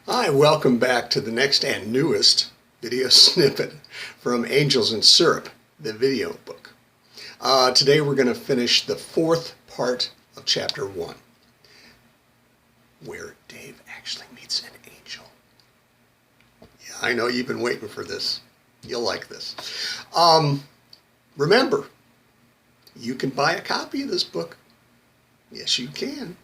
Hi, welcome back to the next and newest video snippet from Angels in Syrup, the video book. Today we're going to finish the fourth part of chapter 1, where Dave actually meets an angel. Yeah, I know you've been waiting for this. You'll like this. Remember, you can buy a copy of this book. Yes, you can.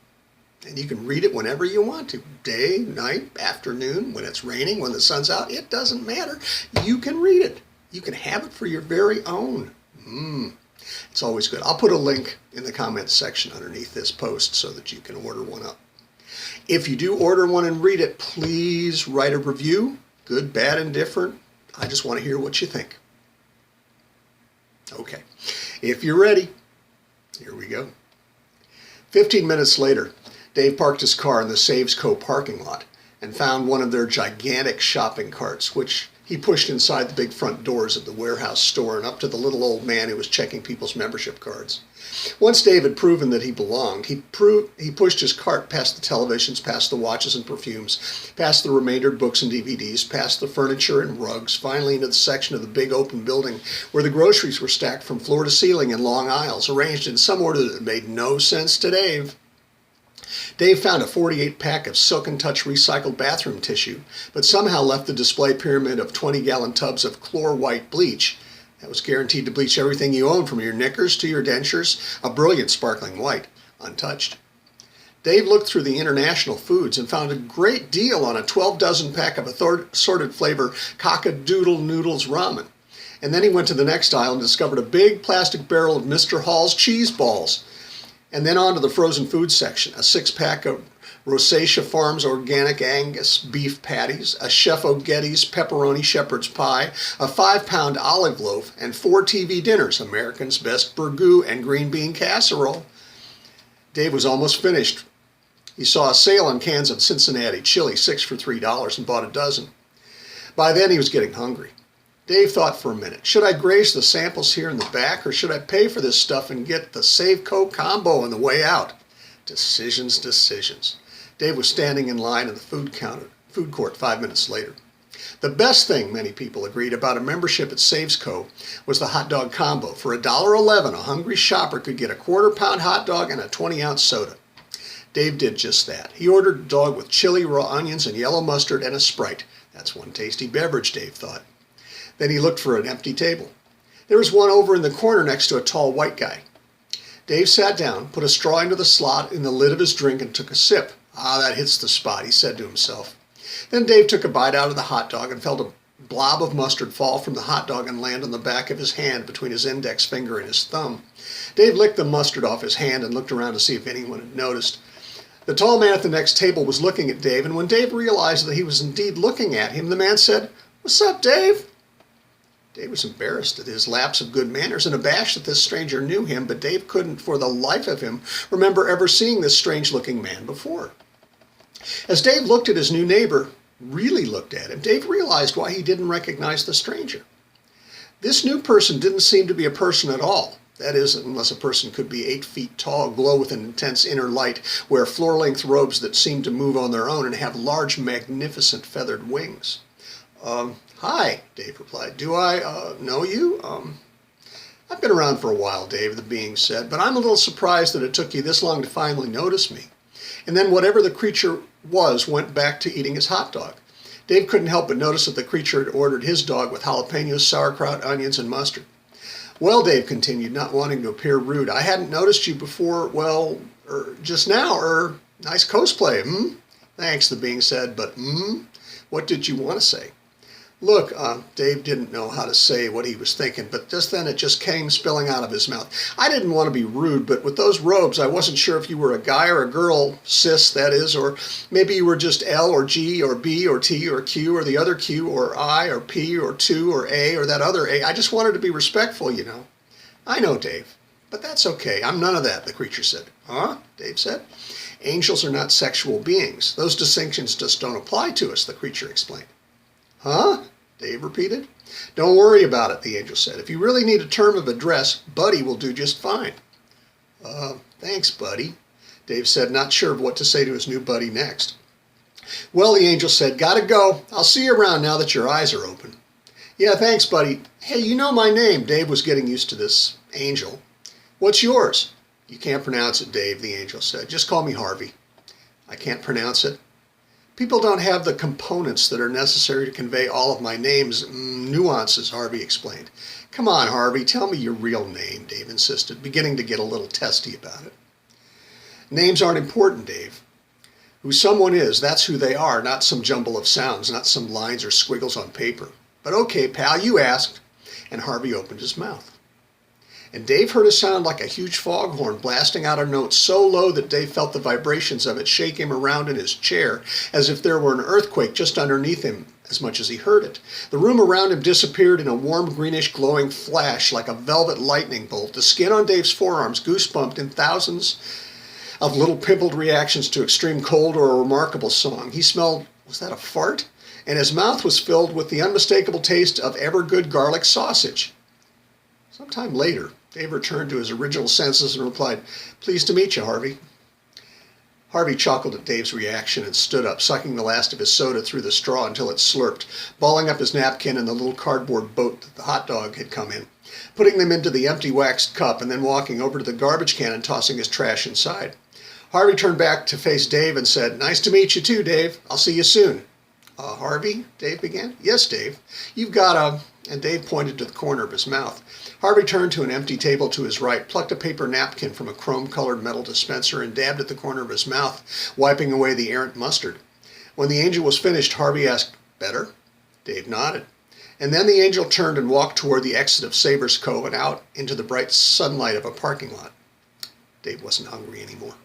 And you can read it whenever you want to. Day, night, afternoon, when it's raining, when the sun's out. It doesn't matter. You can read it. You can have it for your very own. It's always good. I'll put a link in the comments section underneath this post so that you can order one up. If you do order one and read it, please write a review. Good, bad, indifferent. I just want to hear what you think. Okay. If you're ready, here we go. 15 minutes later, Dave parked his car in the Savesco parking lot and found one of their gigantic shopping carts, which he pushed inside the big front doors of the warehouse store and up to the little old man who was checking people's membership cards. Once Dave had proven that he belonged, he pushed his cart past the televisions, past the watches and perfumes, past the remaindered books and DVDs, past the furniture and rugs, finally into the section of the big open building where the groceries were stacked from floor to ceiling in long aisles, arranged in some order that made no sense to Dave. Dave found a 48-pack of Silk & Touch recycled bathroom tissue, but somehow left the display pyramid of 20-gallon tubs of Chlor White bleach that was guaranteed to bleach everything you own from your knickers to your dentures, a brilliant sparkling white, untouched. Dave looked through the international foods and found a great deal on a 12-dozen pack of assorted flavor Cock-a-Doodle Noodles ramen. And then he went to the next aisle and discovered a big plastic barrel of Mr. Hall's cheese balls. And then on to the frozen food section, a 6-pack of Rosatia Farms Organic Angus beef patties, a Chef O'Getty's pepperoni shepherd's pie, a 5-pound olive loaf, and 4 TV dinners, American's Best Burgoo and green bean casserole. Dave was almost finished. He saw a sale on cans of Cincinnati chili, 6 for $3, and bought a dozen. By then he was getting hungry. Dave thought for a minute. Should I graze the samples here in the back, or should I pay for this stuff and get the Savesco combo on the way out? Decisions. Dave was standing in line in the food court 5 minutes later. The best thing, many people agreed, about a membership at Savesco was the hot dog combo. For $1.11, a hungry shopper could get a quarter-pound hot dog and a 20-ounce soda. Dave did just that. He ordered a dog with chili, raw onions, and yellow mustard, and a Sprite. That's one tasty beverage, Dave thought. Then he looked for an empty table. There was one over in the corner next to a tall white guy. Dave sat down, put a straw into the slot in the lid of his drink, and took a sip. That hits the spot, he said to himself. Then Dave took a bite out of the hot dog and felt a blob of mustard fall from the hot dog and land on the back of his hand between his index finger and his thumb. Dave licked the mustard off his hand and looked around to see if anyone had noticed. The tall man at the next table was looking at Dave, and when Dave realized that he was indeed looking at him, the man said, "What's up, Dave?" Dave was embarrassed at his lapse of good manners and abashed that this stranger knew him, but Dave couldn't for the life of him remember ever seeing this strange-looking man before. As Dave looked at his new neighbor, really looked at him, Dave realized why he didn't recognize the stranger. This new person didn't seem to be a person at all. That is, unless a person could be 8 feet tall, glow with an intense inner light, wear floor-length robes that seemed to move on their own, and have large, magnificent feathered wings. Hi, Dave replied. Do I know you? I've been around for a while, Dave, the being said, but I'm a little surprised that it took you this long to finally notice me. And then whatever the creature was went back to eating his hot dog. Dave couldn't help but notice that the creature had ordered his dog with jalapenos, sauerkraut, onions, and mustard. Well, Dave continued, not wanting to appear rude, I hadn't noticed you before, just now, nice cosplay, Thanks, the being said, but, what did you want to say? Look, Dave didn't know how to say what he was thinking, but just then it just came spilling out of his mouth. I didn't want to be rude, but with those robes, I wasn't sure if you were a guy or a girl, sis, that is, or maybe you were just L or G or B or T or Q or the other Q or I or P or 2 or A or that other A. I just wanted to be respectful, you know. I know, Dave, but that's okay. I'm none of that, the creature said. Huh? Dave said. Angels are not sexual beings. Those distinctions just don't apply to us, the creature explained. Huh? Dave repeated. Don't worry about it, the angel said. If you really need a term of address, Buddy will do just fine. Thanks, Buddy, Dave said, not sure of what to say to his new buddy next. Well, the angel said, gotta go. I'll see you around now that your eyes are open. Yeah, thanks, buddy. Hey, you know my name. Dave was getting used to this angel. What's yours? You can't pronounce it, Dave, the angel said. Just call me Harvey. I can't pronounce it. People don't have the components that are necessary to convey all of my name's nuances, Harvey explained. Come on, Harvey, tell me your real name, Dave insisted, beginning to get a little testy about it. Names aren't important, Dave. Who someone is, that's who they are, not some jumble of sounds, not some lines or squiggles on paper. But okay, pal, you asked. And Harvey opened his mouth. And Dave heard a sound like a huge foghorn blasting out a note so low that Dave felt the vibrations of it shake him around in his chair as if there were an earthquake just underneath him as much as he heard it. The room around him disappeared in a warm greenish glowing flash like a velvet lightning bolt. The skin on Dave's forearms goosebumped in thousands of little pimpled reactions to extreme cold or a remarkable song. He smelled, was that a fart? And his mouth was filled with the unmistakable taste of ever-good garlic sausage. Sometime later, Dave returned to his original senses and replied, "Pleased to meet you, Harvey." Harvey chuckled at Dave's reaction and stood up, sucking the last of his soda through the straw until it slurped, balling up his napkin and the little cardboard boat that the hot dog had come in, putting them into the empty waxed cup and then walking over to the garbage can and tossing his trash inside. Harvey turned back to face Dave and said, "Nice to meet you too, Dave. I'll see you soon." Harvey?" Dave began. "Yes, Dave. You've got a..." And Dave pointed to the corner of his mouth. Harvey turned to an empty table to his right, plucked a paper napkin from a chrome-colored metal dispenser, and dabbed at the corner of his mouth, wiping away the errant mustard. When the angel was finished, Harvey asked, "Better?" Dave nodded. And then the angel turned and walked toward the exit of Savers Cove and out into the bright sunlight of a parking lot. Dave wasn't hungry anymore.